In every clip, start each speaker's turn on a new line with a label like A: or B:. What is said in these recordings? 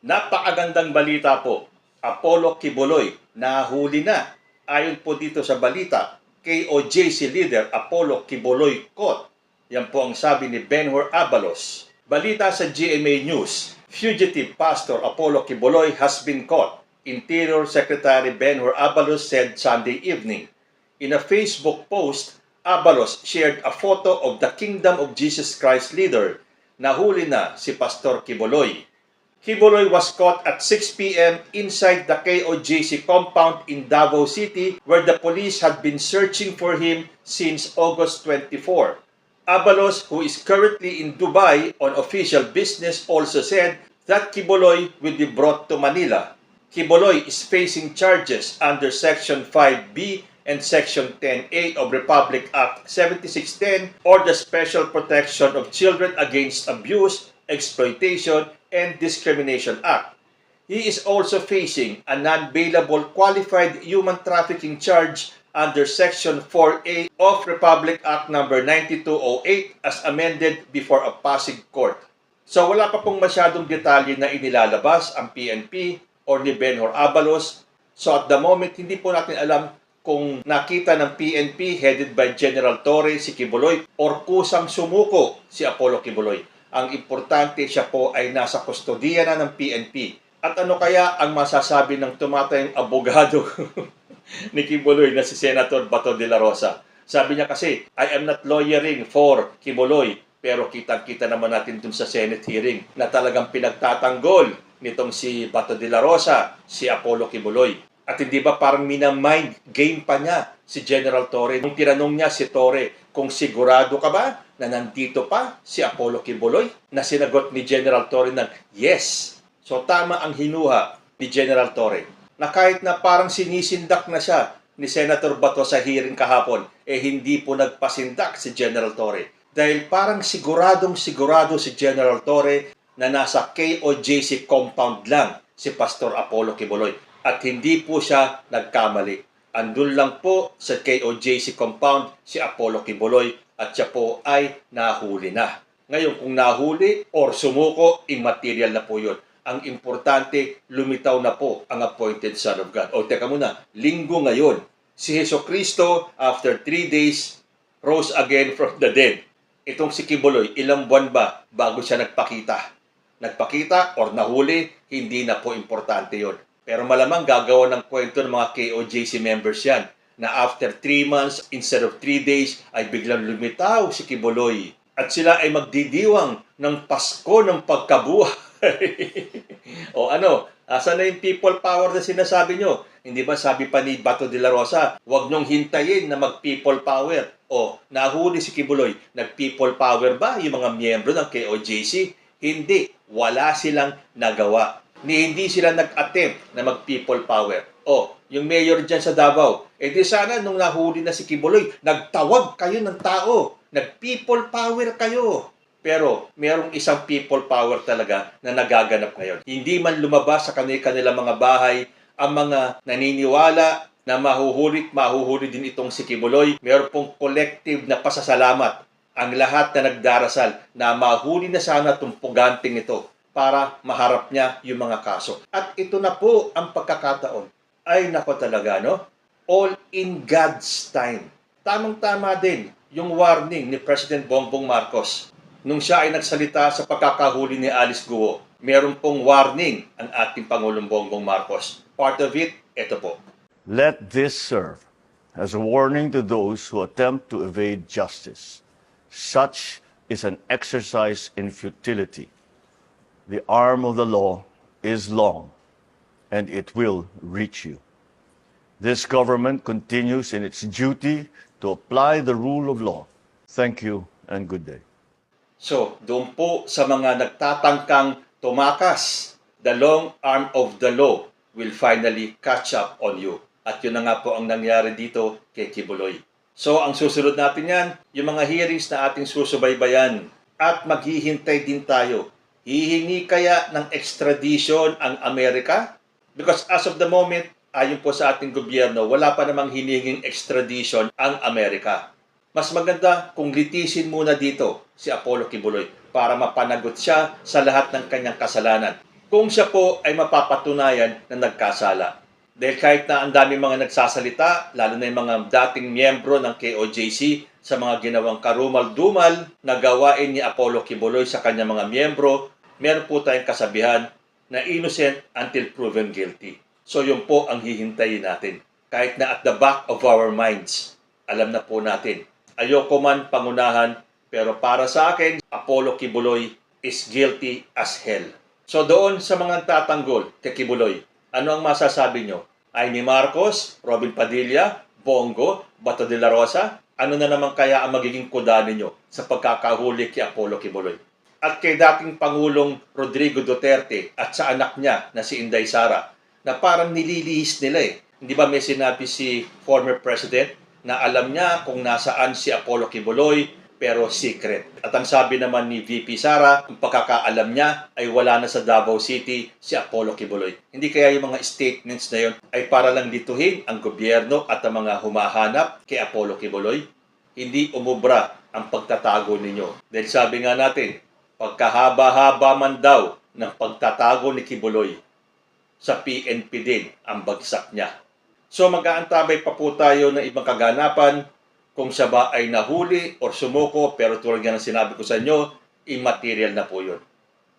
A: Napakagandang balita po. Apollo Kibuloy, nahuli na. Ayon po dito sa balita, KOJC leader Apollo Kibuloy caught. Yan po ang sabi ni Benhur Abalos. Balita sa GMA News, fugitive pastor Apollo Kibuloy has been caught. Interior Secretary Benhur Abalos said Sunday evening. In a Facebook post, Abalos shared a photo of the Kingdom of Jesus Christ leader. Nahuli na si Pastor Kibuloy. Kibuloy was caught at 6 p.m. inside the KOJC compound in Davao City where the police had been searching for him since August 24. Abalos, who is currently in Dubai on official business, also said that Kibuloy will be brought to Manila. Kibuloy is facing charges under Section 5B and Section 10A of Republic Act 7610 or the Special Protection of Children Against Abuse, Exploitation, and Discrimination Act. He is also facing a non-bailable qualified human trafficking charge under Section 4A of Republic Act No. 9208 as amended before a Pasig court. So wala pa pong masyadong detalye na inilalabas ang PNP or ni Benhur Abalos. So at the moment, hindi po natin alam kung nakita ng PNP headed by General Torre si Kibuloy or kusang sumuko si Apollo Kibuloy. Ang importante, siya po ay nasa kustodiya na ng PNP. At ano kaya ang masasabi ng tumatayong abogado ni Kibuloy na si Senator Bato de la Rosa? Sabi niya kasi, I am not lawyering for Kibuloy. Pero kitang-kita naman natin dun sa Senate hearing na talagang pinagtatanggol nitong si Bato de la Rosa, si Apollo Kibuloy. At hindi ba parang minamind game pa niya si General Torre? Nung tinanong niya si Torre kung sigurado ka ba na nandito pa si Apollo Kibuloy, na sinagot ni General Torre ng yes. So tama ang hinuha ni General Torre na kahit na parang sinisindak na siya ni Senator Bato sa hearing kahapon, hindi po nagpasindak si General Torre. Dahil parang siguradong sigurado si General Torre na nasa KOJC compound lang si Pastor Apollo Kibuloy. At hindi po siya nagkamali. Andun lang po sa KOJC compound si Apollo Kibuloy at siya po ay nahuli na. Ngayon, kung nahuli or sumuko, immaterial na po yun. Ang importante, lumitaw na po ang appointed Son of God. O teka muna, linggo ngayon, si Jesucristo, after 3 days, rose again from the dead. Itong si Kibuloy, ilang buwan ba bago siya nagpakita? Nagpakita or nahuli, hindi na po importante yon. Pero malamang gagawa ng kwento ng mga KOJC members yan na after 3 months, instead of 3 days, ay biglang lumitaw si Kibuloy. At sila ay magdidiwang ng Pasko ng pagkabuhay. O ano, asan na yung people power na sinasabi nyo? Hindi ba sabi pa ni Bato de la Rosa, huwag nyong hintayin na mag-people power. O, nahuli si Kibuloy, nag-people power ba yung mga miyembro ng KOJC? Hindi, wala silang nagawa. Hindi sila nag-attempt na mag-people power. O, yung mayor dyan sa Davao, di sana nung nahuli na si Kibuloy, nagtawag kayo ng tao, nag-people power kayo. Pero mayroong isang people power talaga na nagaganap ngayon. Hindi man lumabas sa kanilang mga bahay ang mga naniniwala na mahuhuli din itong si Kibuloy. Mayroon pong collective na pasasalamat ang lahat na nagdarasal na mahuli na sana itong puganting ito para maharap niya yung mga kaso. At ito na po ang pagkakataon. Ay nako talaga, no? All in God's time. Tamang-tama din yung warning ni President Bongbong Marcos. Nung siya ay nagsalita sa pagkakahuli ni Alice Guo, meron pong warning ang ating Pangulong Bongbong Marcos. Part of it, ito po.
B: Let this serve as a warning to those who attempt to evade justice. Such is an exercise in futility. The arm of the law is long, and it will reach you. This government continues in its duty to apply the rule of law. Thank you and good day.
A: So, doon po sa mga nagtatangkang tumakas, the long arm of the law will finally catch up on you. At yun na nga po ang nangyari dito kay Kibuloy. So, ang susunod natin yan, yung mga hearings na ating susubaybayan. At maghihintay din tayo. Hihingi kaya ng extradition ang Amerika? Because as of the moment, ayon po sa ating gobyerno, wala pa namang hinihinging extradition ang Amerika. Mas maganda kung litisin muna dito si Apollo Kibuloy para mapanagot siya sa lahat ng kanyang kasalanan. kung siya po ay mapapatunayan na nagkasala. Dahil kahit na ang dami mga nagsasalita, lalo na yung mga dating miyembro ng KOJC sa mga ginawang karumal-dumal na gawain ni Apollo Quiboloy sa kanyang mga miyembro, meron po tayong kasabihan na innocent until proven guilty. So yun po ang hihintayin natin. Kahit na at the back of our minds, alam na po natin. Ayoko man pangunahan, pero para sa akin, Apollo Quiboloy is guilty as hell. So doon sa mga tatanggol kay Quiboloy, ano ang masasabi nyo? Ay ni Marcos, Robin Padilla, Bongo, Bato de la Rosa, ano na naman kaya ang magiging kuda ninyo sa pagkakahuli kay Apollo Quiboloy? At kay dating Pangulong Rodrigo Duterte at sa anak niya na si Inday Sara, na parang nililihis nila eh. Hindi ba may sinabi si former president na alam niya kung nasaan si Apollo Quiboloy, pero secret. At ang sabi naman ni VP Sara, ang pagkakaalam niya ay wala na sa Davao City si Apollo Quiboloy. Hindi kaya yung mga statements na yon ay para lang dituhin ang gobyerno at ang mga humahanap kay Apollo Quiboloy? Hindi umubra ang pagtatago ninyo. Dahil sabi nga natin, pagkahaba-haba man daw ng pagtatago ni Quiboloy, sa PNP din ang bagsak niya. So mag-aantabay pa po tayo ng ibang kaganapan kung siya ba ay nahuli o sumuko, pero tulad nga ng sinabi ko sa inyo, immaterial na po yun.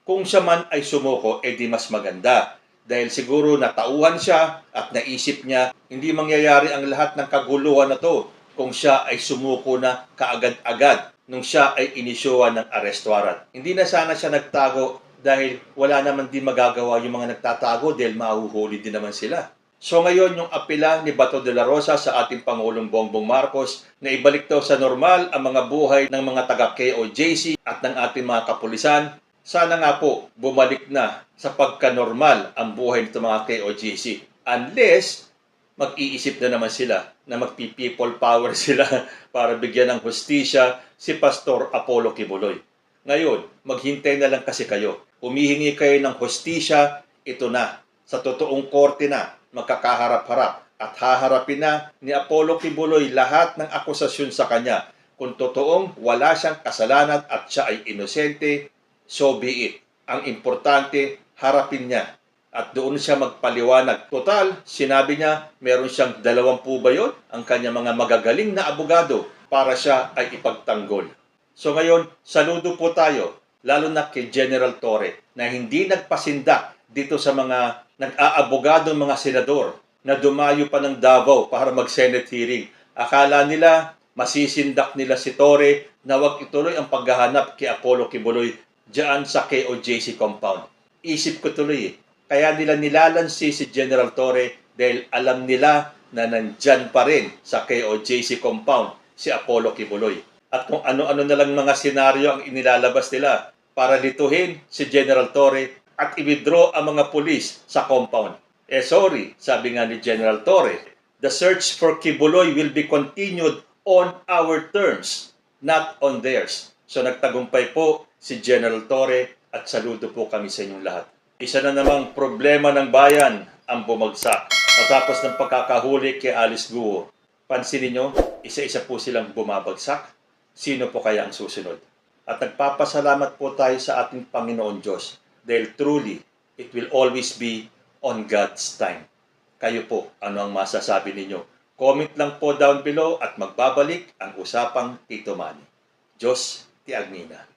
A: Kung siya man ay sumuko, edi mas maganda. Dahil siguro natauhan siya at naisip niya, hindi mangyayari ang lahat ng kaguluhan na to kung siya ay sumuko na kaagad-agad nung siya ay inisyuhan ng arrest warrant. Hindi na sana siya nagtago dahil wala naman din magagawa yung mga nagtatago dahil mahuhuli din naman sila. So ngayon, yung apela ni Bato de la Rosa sa ating Pangulong Bongbong Marcos na ibalik daw sa normal ang mga buhay ng mga taga-KOJC at ng ating mga kapulisan, sana nga po bumalik na sa pagka-normal ang buhay ng mga KOJC. Unless, mag-iisip na naman sila na magpi-people power sila para bigyan ng hustisya si Pastor Apollo Quiboloy. Ngayon, maghintay na lang kasi kayo. Humihingi kayo ng hustisya, ito na. Sa totoong korte na, magkakaharap-harap at haharapin na ni Apollo Quiboloy lahat ng akusasyon sa kanya. Kung totoong wala siyang kasalanan at siya ay inosente, so be it. Ang importante, harapin niya. At doon siya magpaliwanag. Total, sinabi niya, meron siyang 20 ba yun? Ang kanya mga magagaling na abogado para siya ay ipagtanggol. So ngayon, saludo po tayo, lalo na kay General Torre, na hindi nagpasindak dito sa mga nag-aabogadong mga senador na dumayo pa ng Davao para mag-Senate hearing. Akala nila, masisindak nila si Torre na wag ituloy ang paghahanap kay Apollo Quiboloy diyan sa KOJC compound. Isip ko tuloy eh. Kaya nila nilalansi si General Torre dahil alam nila na nandyan pa rin sa KOJC compound si Apollo Quiboloy. At kung ano-ano na lang mga senaryo ang inilalabas nila para lituhin si General Torre at i-withdraw ang mga pulis sa compound. Eh sorry, sabi nga ni General Torre, the search for Quiboloy will be continued on our terms, not on theirs. So nagtagumpay po si General Torre at saludo po kami sa inyong lahat. Isa na namang problema ng bayan ang bumagsak. Matapos ng pagkakahuli kay Alice Guo, pansinin nyo, isa-isa po silang bumabagsak. Sino po kaya ang susunod? At nagpapasalamat po tayo sa ating Panginoon Diyos dahil truly, it will always be on God's time. Kayo po, ano ang masasabi ninyo? Comment lang po down below at magbabalik ang usapang Tito Manny. Diyos ti Agnina.